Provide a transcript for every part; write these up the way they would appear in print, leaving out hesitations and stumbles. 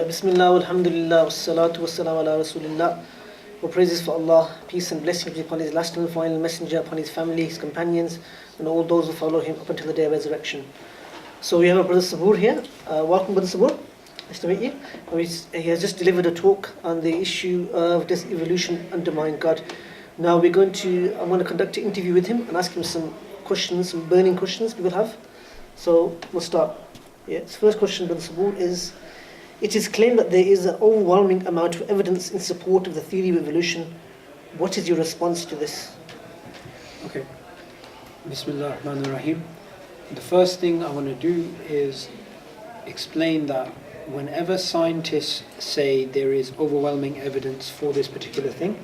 Bismillah, alhamdulillah, wassalatu wassalamu ala rasulillah. All praises for Allah, peace and blessings be upon His last and final messenger, upon his family, his companions, and all those who follow him up until the day of resurrection. So we have our brother Subboor here. Welcome, brother Subboor. Nice to meet you. He has just delivered a talk on the issue of does evolution undermine God. Now I'm going to conduct an interview with him and ask him some questions, some burning questions people have. So we'll start. Yes, first question, brother Subboor, is: it is claimed that there is an overwhelming amount of evidence in support of the theory of evolution. What is your response to this? Okay. Bismillah ar-Rahman ar-Rahim. The first thing I want to do is explain that whenever scientists say there is overwhelming evidence for this particular thing,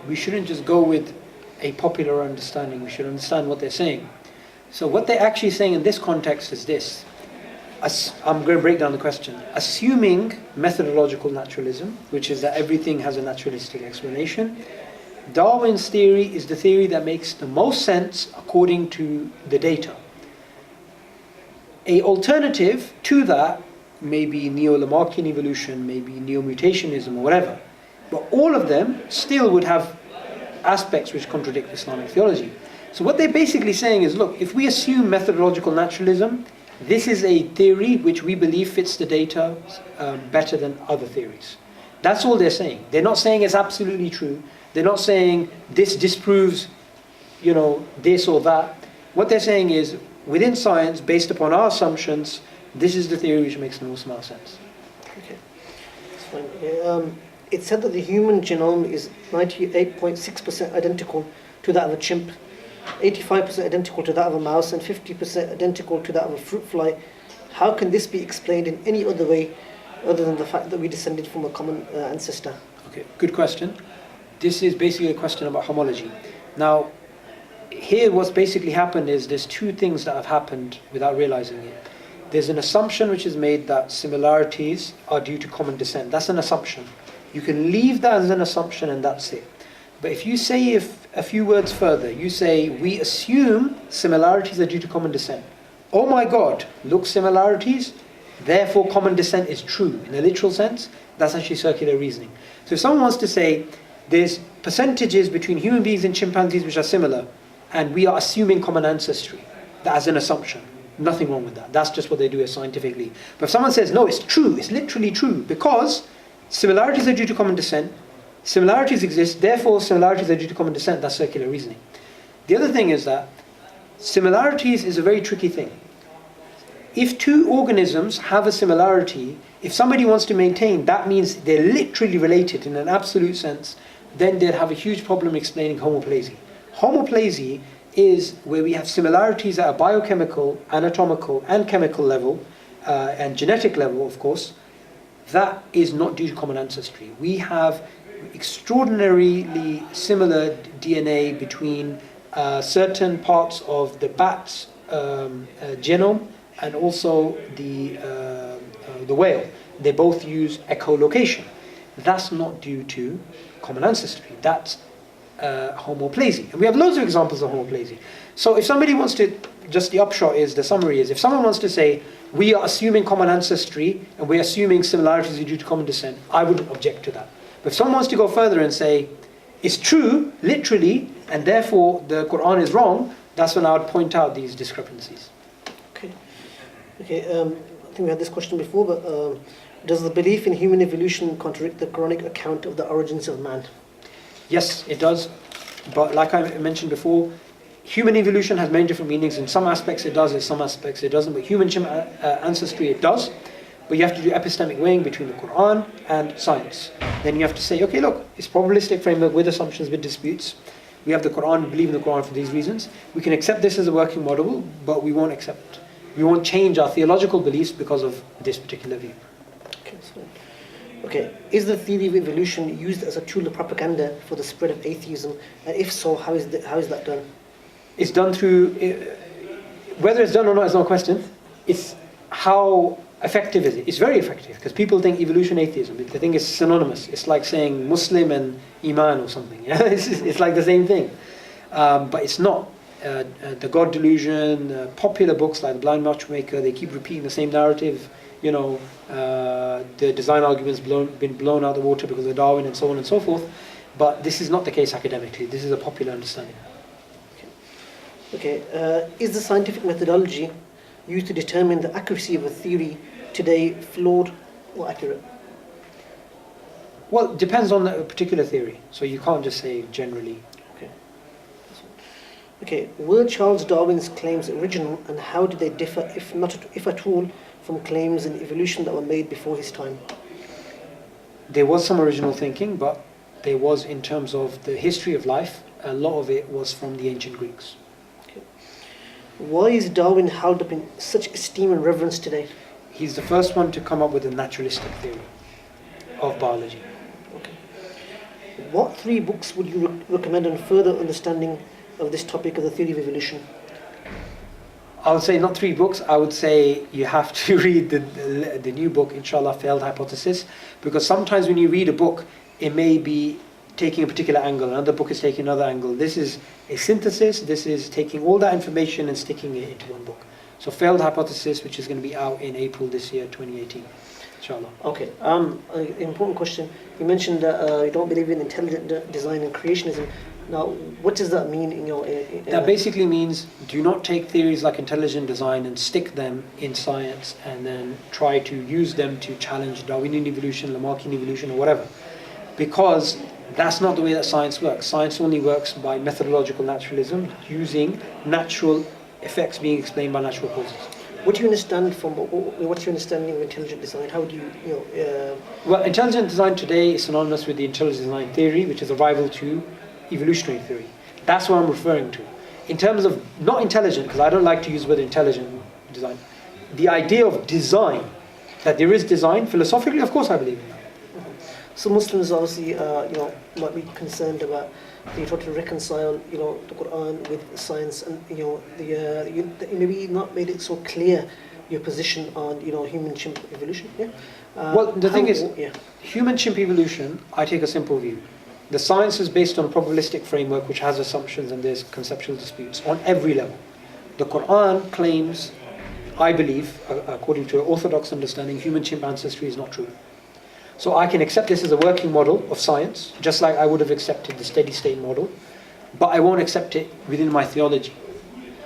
we shouldn't just go with a popular understanding. We should understand what they're saying. So what they're actually saying in this context is this. I'm going to break down the question. Assuming methodological naturalism, which is that everything has a naturalistic explanation, Darwin's theory is the theory that makes the most sense according to the data. An alternative to that may be neo-Lamarckian evolution, maybe neo-mutationism or whatever. But all of them still would have aspects which contradict Islamic theology. So what they're basically saying is, look, if we assume methodological naturalism, this is a theory which we believe fits the data better than other theories. That's all they're saying. They're not saying it's absolutely true. They're not saying this disproves, this or that. What they're saying is, within science, based upon our assumptions, this is the theory which makes the most amount of sense. Okay, that's fine. Okay. It's said that the human genome is 98.6% identical to that of a chimp, 85% identical to that of a mouse, and 50% identical to that of a fruit fly. How can this be explained in any other way other than the fact that we descended from a common ancestor? Okay, good question. This is basically a question about homology. Now, here what's basically happened is there's two things that have happened without realizing it. There's an assumption which is made that similarities are due to common descent. That's an assumption. You can leave that as an assumption and that's it. But if you say a few words further, you say, we assume similarities are due to common descent. Oh my God, look, similarities, therefore common descent is true. In a literal sense, that's actually circular reasoning. So if someone wants to say, there's percentages between human beings and chimpanzees which are similar, and we are assuming common ancestry, that's an assumption. Nothing wrong with that. That's just what they do scientifically. But if someone says, no, it's true, it's literally true, because similarities are due to common descent, similarities exist, therefore similarities are due to common descent, that's circular reasoning. The other thing is that similarities is a very tricky thing. If two organisms have a similarity, if somebody wants to maintain that means they're literally related in an absolute sense, then they'd have a huge problem explaining homoplasy. Homoplasy is where we have similarities at a biochemical, anatomical and chemical level, and genetic level of course. That is not due to common ancestry. We have extraordinarily similar DNA between certain parts of the bat's genome and also the whale. They both use echolocation. That's not due to common ancestry. That's homoplasy. And we have loads of examples of homoplasy. So if somebody wants to, just the upshot is, the summary is, if someone wants to say, we are assuming common ancestry and we're assuming similarities are due to common descent, I wouldn't object to that. But if someone wants to go further and say, it's true, literally, and therefore the Quran is wrong, that's when I would point out these discrepancies. Okay. I think we had this question before, but does the belief in human evolution contradict the Quranic account of the origins of man? Yes, it does. But like I mentioned before, human evolution has many different meanings. In some aspects it does, in some aspects it doesn't. But human ancestry, it does. But you have to do epistemic weighing between the Quran and science. Then you have to say, okay, look, it's probabilistic framework with assumptions, with disputes. We have the Quran, we believe in the Quran for these reasons. We can accept this as a working model, but we won't accept it. We won't change our theological beliefs because of this particular view. Okay, so, is the theory of evolution used as a tool of propaganda for the spread of atheism? And if so, how is that done? It's done through, whether it's done or not is not a question. It's how effective is it? It's very effective, because people think evolution atheism. They think it's synonymous. It's like saying Muslim and Iman or something. It's like the same thing. But it's not. the God Delusion, popular books like The Blind Matchmaker, they keep repeating the same narrative. The design argument's been blown out of the water because of Darwin and so on and so forth. But this is not the case academically. This is a popular understanding. Okay. Is the scientific methodology used to determine the accuracy of a theory today flawed or accurate? Well, it depends on a particular theory. So you can't just say generally. Okay. Okay. Were Charles Darwin's claims original, and how did they differ, if at all, from claims in evolution that were made before his time? There was some original thinking, but there was, in terms of the history of life, a lot of it was from the ancient Greeks. Okay. Why is Darwin held up in such esteem and reverence today? He's the first one to come up with a naturalistic theory of biology. Okay. What 3 books would you recommend on further understanding of this topic of the theory of evolution? I would say not 3 books. I would say you have to read the new book, inshallah, Failed Hypothesis, because sometimes when you read a book, it may be taking a particular angle, another book is taking another angle. This is a synthesis. This is taking all that information and sticking it into one book. So Failed Hypothesis, which is going to be out in April this year, 2018, inshallah. Okay. An important question. You mentioned that you don't believe in intelligent design and creationism. Now, what does that mean in your... That basically means do not take theories like intelligent design and stick them in science and then try to use them to challenge Darwinian evolution, Lamarckian evolution, or whatever. Because that's not the way that science works. Science only works by methodological naturalism, using natural effects being explained by natural causes. What do you understand from... What's your understanding of intelligent design? How do you... Well, intelligent design today is synonymous with the intelligent design theory, which is a rival to evolutionary theory. That's what I'm referring to. In terms of, not intelligent, because I don't like to use the word intelligent design, the idea of design, that there is design, philosophically, of course I believe in that. So Muslims obviously, might be concerned about they try to reconcile, the Quran with science, and you maybe not made it so clear your position on, human-chimp evolution. Yeah. Well, the thing is, human-chimp evolution, I take a simple view. The science is based on a probabilistic framework which has assumptions and there's conceptual disputes on every level. The Quran claims, I believe, according to an orthodox understanding, human-chimp ancestry is not true. So I can accept this as a working model of science, just like I would have accepted the steady-state model, but I won't accept it within my theology.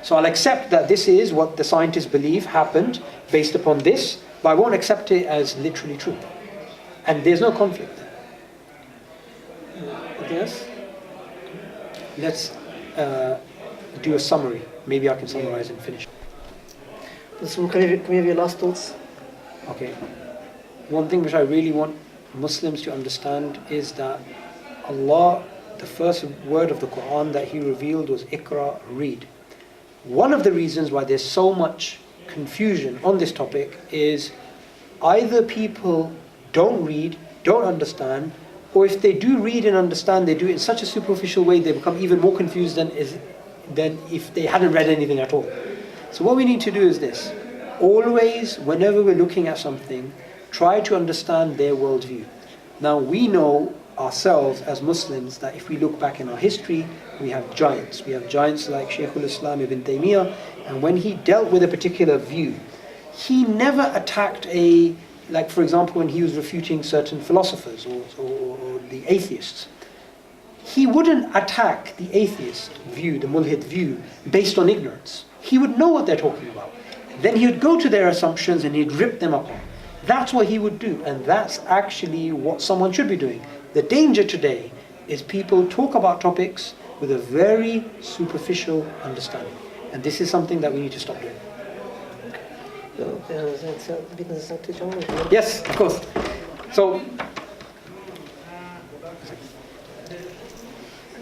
So I'll accept that this is what the scientists believe happened based upon this, but I won't accept it as literally true. And there's no conflict. Yes. Let's do a summary. Maybe I can summarize and finish. So can we have your last thoughts? Okay. One thing which I really want Muslims to understand is that Allah, the first word of the Quran that He revealed was Iqra, read. One of the reasons why there's so much confusion on this topic is either people don't read, don't understand, or if they do read and understand, they do it in such a superficial way, they become even more confused than if they hadn't read anything at all. So what we need to do is this. Always, whenever we're looking at something, try to understand their worldview. Now, we know ourselves as Muslims that if we look back in our history, we have giants. We have giants like Shaykhul Islam Ibn Taymiyyah, and when he dealt with a particular view, he never attacked like for example when he was refuting certain philosophers or the atheists, he wouldn't attack the atheist view, the mulhid view, based on ignorance. He would know what they're talking about. Then he would go to their assumptions and he'd rip them apart. That's what he would do, and that's actually what someone should be doing. The danger today is people talk about topics with a very superficial understanding, and this is something that we need to stop doing. Yes, of course. So,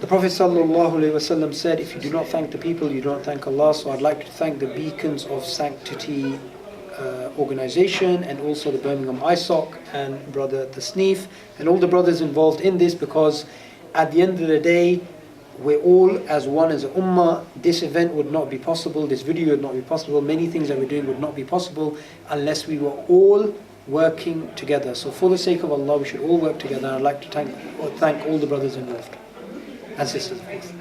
the Prophet ﷺ said, if you do not thank the people, you don't thank Allah. So I'd like to thank the Beacons of Sanctity organization, and also the Birmingham ISOC and Brother Tasneef and all the brothers involved in this, because at the end of the day, we're all as one as a ummah. This event would not be possible, this video would not be possible, many things that we're doing would not be possible unless we were all working together. So for the sake of Allah, we should all work together. I'd like to thank all the brothers involved and sisters, of course.